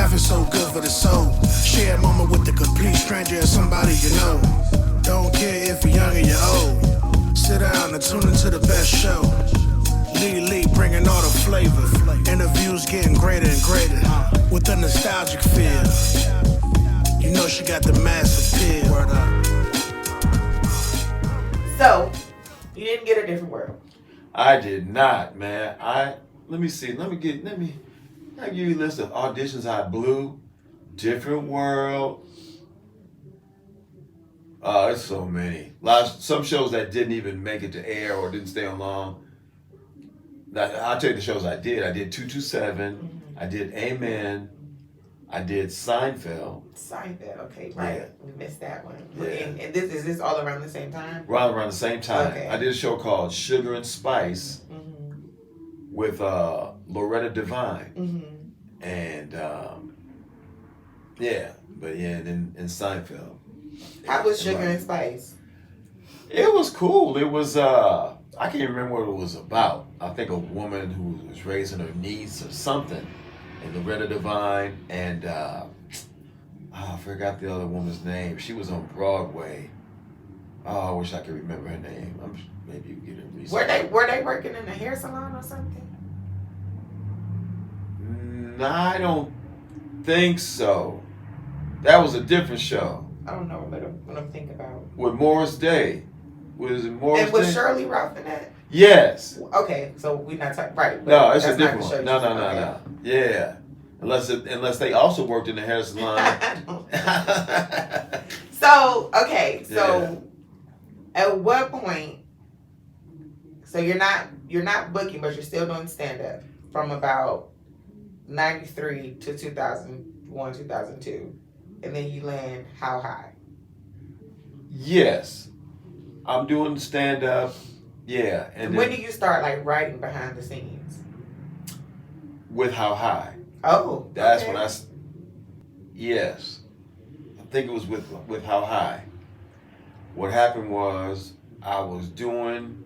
Life is so good for the soul. Share a moment with a complete stranger or somebody you know. Don't care if you're young or you're old. Sit down and tune into the best show. Lee bringing all the flavor. Interviews getting greater and greater with a nostalgic feel. You know she got the mass appeal. Word up. So, you didn't get A Different World. I did not, man. Let me see. I give you a list of auditions I blew. Different World. There's so many. Some shows that didn't even make it to air or didn't stay on long. I'll tell you the shows I did. I did 227. Mm-hmm. I did Amen. I did Seinfeld. Okay, right. Yeah. We missed that one. Yeah. And is this all around the same time? Around the same time. Okay. I did a show called Sugar and Spice with Loretta Devine. Mm-hmm. And in Seinfeld. How was Sugar and Spice? It was cool. It was I can't remember what it was about. I think a woman who was raising her niece or something. And Loretta Devine and I forgot the other woman's name. She was on Broadway. Oh, I wish I could remember her name. Maybe you get it research. Were they working in a hair salon or something? I don't think so. That was a different show. I don't know what I'm thinking about. With Morris Day. Was it Morris Day? And was Shirley Ralph in that? Yes. Okay, so we're not talking right. No, it's a different one. No. Yeah. Unless they also worked in the hair salon. So at what point? So you're not booking, but you're still doing stand up from about 93 to 2001, 2002, and then you land How High? Yes, I'm doing stand up. Yeah, and when do you start writing behind the scenes? With How High. Oh, that's when yes, I think it was with How High. What happened was I was doing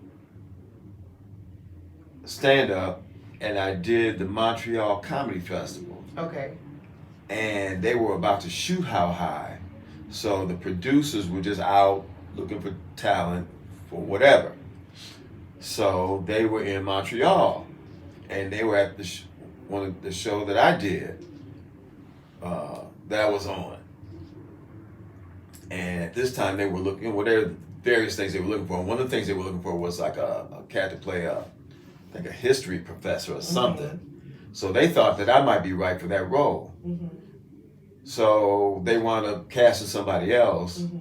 stand up, and I did the Montreal Comedy Festival. Okay. And they were about to shoot How High, so the producers were just out looking for talent for whatever. So they were in Montreal, and they were at one of the show that I did that was on. And at this time they were looking, there were various things they were looking for. And one of the things they were looking for was a cat to play a history professor or something. Mm-hmm. So they thought that I might be right for that role. Mm-hmm. So they wound up casting somebody else. Mm-hmm.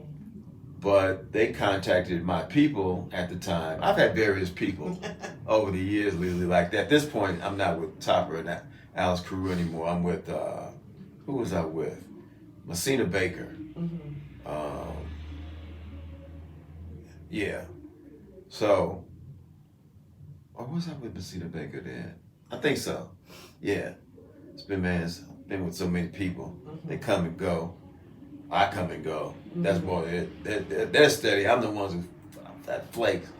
But they contacted my people at the time. I've had various people over the years, literally like that. At this point, I'm not with Topper and Alice Carew anymore. I'm with, who was I with? Messina Baker. Mm-hmm. Yeah. So, or was I with Messina Baker then? I think so. Yeah. It's been with so many people. Mm-hmm. They come and go. I come and go. Mm-hmm. That's more it. They're steady. I'm the ones who that flakes.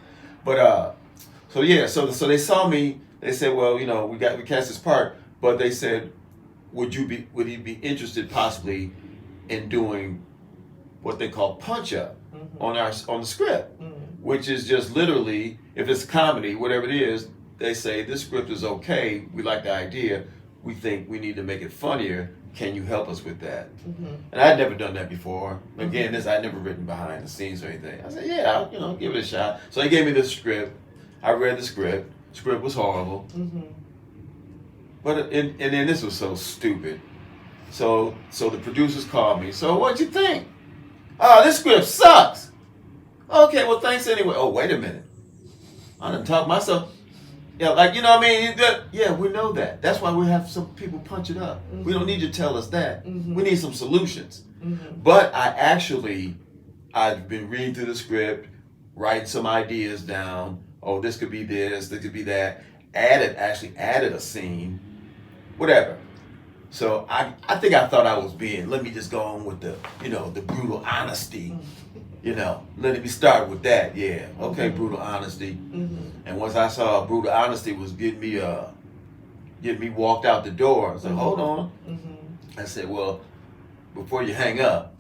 But so they saw me. They said, well, we cast this part, but they said, would you be interested possibly in doing what they call punch up on the script, which is just literally, if it's comedy, whatever it is, they say this script is okay. We like the idea. We think we need to make it funnier. Can you help us with that? Mm-hmm. And I'd never done that before. Again, I'd never written behind the scenes or anything. I said, yeah, I'll give it a shot. So they gave me the script. I read the script. Script was horrible. Mm-hmm. But and then this was so stupid. So the producers called me. So what'd you think? Oh, this script sucks. Okay, well thanks anyway. Oh, wait a minute. I done talked myself. Yeah, you know what I mean? Yeah, we know that. That's why we have some people punch it up. Mm-hmm. We don't need you to tell us that. Mm-hmm. We need some solutions. Mm-hmm. But I've been reading through the script, writing some ideas down. Oh, this could be this could be that. Added a scene, whatever. So I think I thought I was let me just go on with the brutal honesty. Let me start with that. Yeah, okay, brutal honesty. Mm-hmm. And once I saw brutal honesty was getting me get me walked out the door. I was like, hold on. Mm-hmm. I said, well, before you hang up,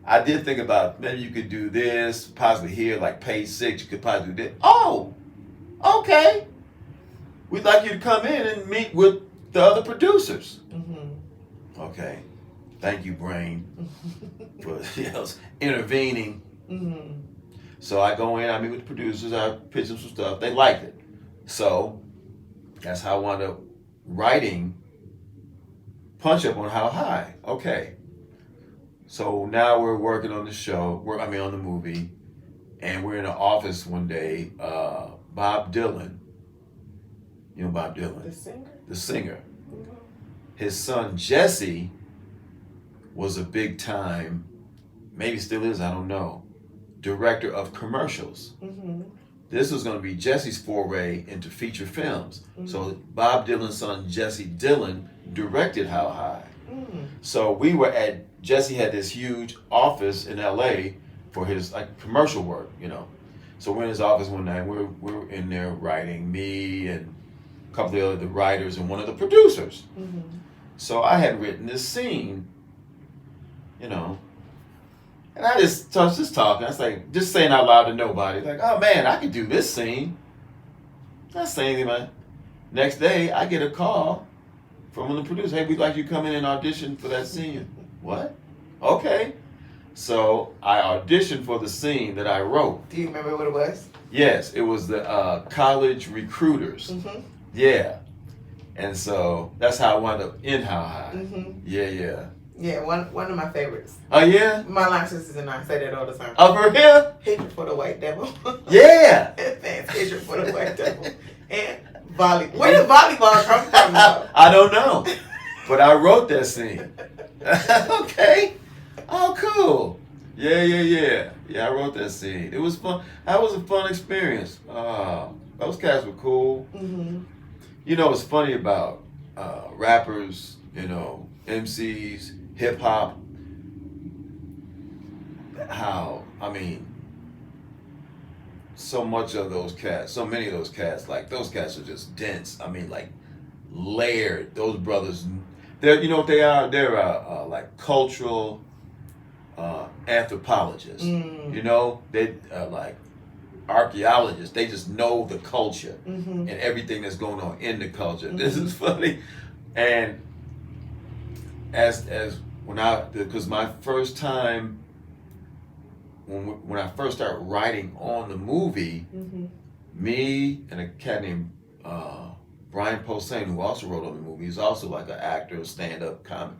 I did think about maybe you could do this, possibly here, like page 6, you could probably do this. Oh, okay. We'd like you to come in and meet with the other producers. Mm-hmm. Okay. Thank you, Brain, for intervening. Mm-hmm. So I go in, I meet with the producers, I pitch them some stuff. They liked it. So that's how I wound up writing Punch Up on How High. Okay. So now we're working on the show, on the movie, and we're in the office one day. Bob Dylan, you know Bob Dylan? The singer? The singer. Mm-hmm. His son Jesse was a big time, maybe still is, I don't know, director of commercials. Mm-hmm. This was going to be Jesse's foray into feature films. Mm-hmm. So Bob Dylan's son Jesse Dylan directed How High. Mm-hmm. So Jesse had this huge office in LA for his commercial work, So we're in his office one night, we're in there writing, me and a couple of the writers and one of the producers. Mm-hmm. So I had written this scene, and I just talking. I was like, just saying out loud to nobody. Like, oh man, I could do this scene. Not saying anything, man. Next day, I get a call from one of the producers. Hey, we'd like you to come in and audition for that scene. What? Okay. So I auditioned for the scene that I wrote. Do you remember what it was? Yes, it was the college recruiters. Mm-hmm. Yeah. And so that's how I wound up in How High. Mm-hmm. Yeah. Yeah, one of my favorites. Oh, yeah? My line sisters and I say that all the time. Oh, for real? Hatred for the white devil. Yeah. Fans, hatred for the white devil. And volleyball. Where did volleyball come from? I don't know. But I wrote that scene. Okay. Oh, cool. Yeah. Yeah, I wrote that scene. It was fun. That was a fun experience. Those guys were cool. Mm-hmm. It's funny about rappers, MCs, hip hop. So many of those cats, those cats are just dense. Layered. Those brothers, they're, you know what they are? They're cultural anthropologists. Mm. They archaeologists. They just know the culture Mm-hmm. and everything that's going on in the culture. Mm-hmm. This is funny. And because my first time when I first started writing on the movie, Mm-hmm. me and a cat named Brian Posehn, who also wrote on the movie, he's also like an actor, stand-up comic.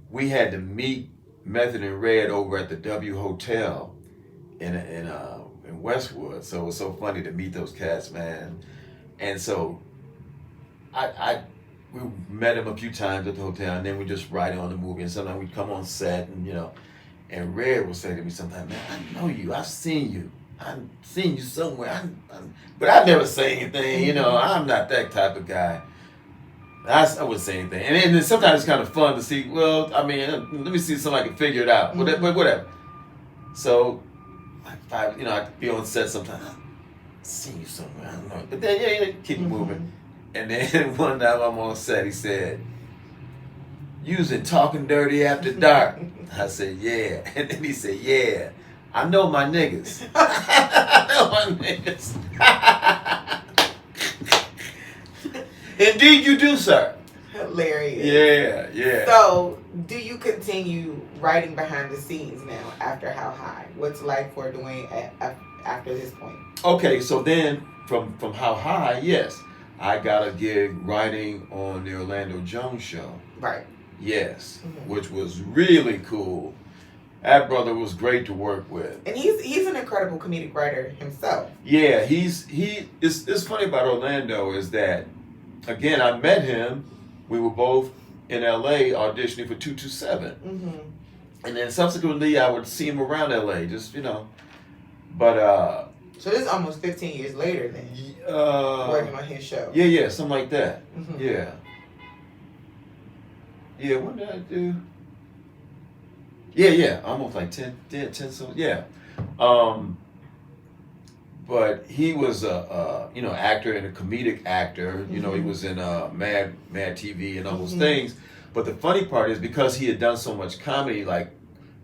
We had to meet Method and Red over at the W Hotel in Westwood. So it was so funny to meet those cats, man. And so we met him a few times at the hotel, and then we just write on the movie. And sometimes we'd come on set, and Red would say to me sometimes, man, I know you. I've seen you. I've seen you somewhere. But I never say anything. I'm not that type of guy. I wouldn't say anything. And then sometimes it's kind of fun to see, let me see if somebody can figure it out. Mm-hmm. But whatever. So, I'd be on set sometimes. I've seen you somewhere. I don't know. But then, keep Mm-hmm. moving. And then one time I'm on set, he said, "Using Talking Dirty After Dark." I said, "Yeah." And then he said, "Yeah, I know my niggas." I know my niggas. Indeed you do, sir. Hilarious. Yeah. So, do you continue writing behind the scenes now after How High? What's life for Dwayne after this point? Okay, so then from How High, yes, I got a gig writing on the Orlando Jones show. Right. Yes, Mm-hmm. which was really cool. That brother was great to work with. And he's an incredible comedic writer himself. Yeah, it's funny about Orlando is that, again, I met him. We were both in LA auditioning for 227. Mm-hmm. And then subsequently I would see him around LA, but So this is almost 15 years later then, working on his show. Yeah, something like that. Mm-hmm. Yeah, what did I do? Yeah, almost like 10, so yeah. but he was a actor and a comedic actor. You know, he was in Mad TV and all those things. But the funny part is because he had done so much comedy, like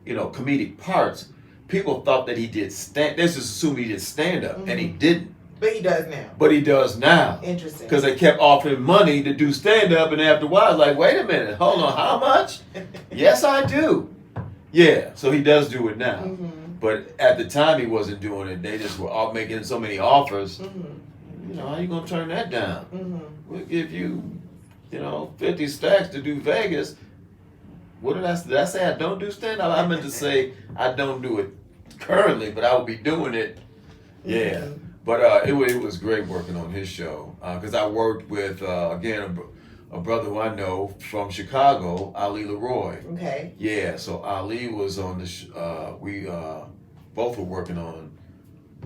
comedic parts, people thought that he did stand. They just assumed he did stand up, and he didn't. But he does now. But he does now. Interesting. Because they kept offering money to do stand up, and after a while, like, wait a minute, hold on, how much? Yes, I do. Yeah, so he does do it now. But at the time, he wasn't doing it. They just were all making so many offers. How you gonna turn that down? We'll give you, 50 stacks to do Vegas. What did I say? Did I say I don't do stand up? I meant to say I don't do it currently, but I will be doing it. Yeah. But it was great working on his show because I worked with, again, a brother who I know from Chicago, Ali Leroy. Okay. Yeah, so Ali was on the we both were working on.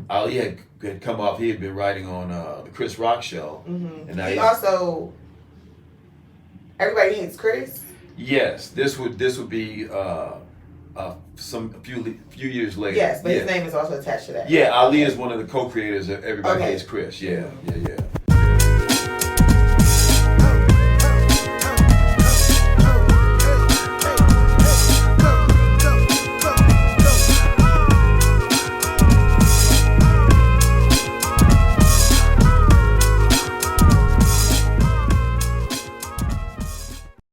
Ali had come off, he had been writing on the Chris Rock show. And he also, Everybody Hates Chris? Yes, this would be a few years later. Yes, but his name is also attached to that. Yeah, Ali is one of the co-creators of Everybody Hates Chris. Yeah.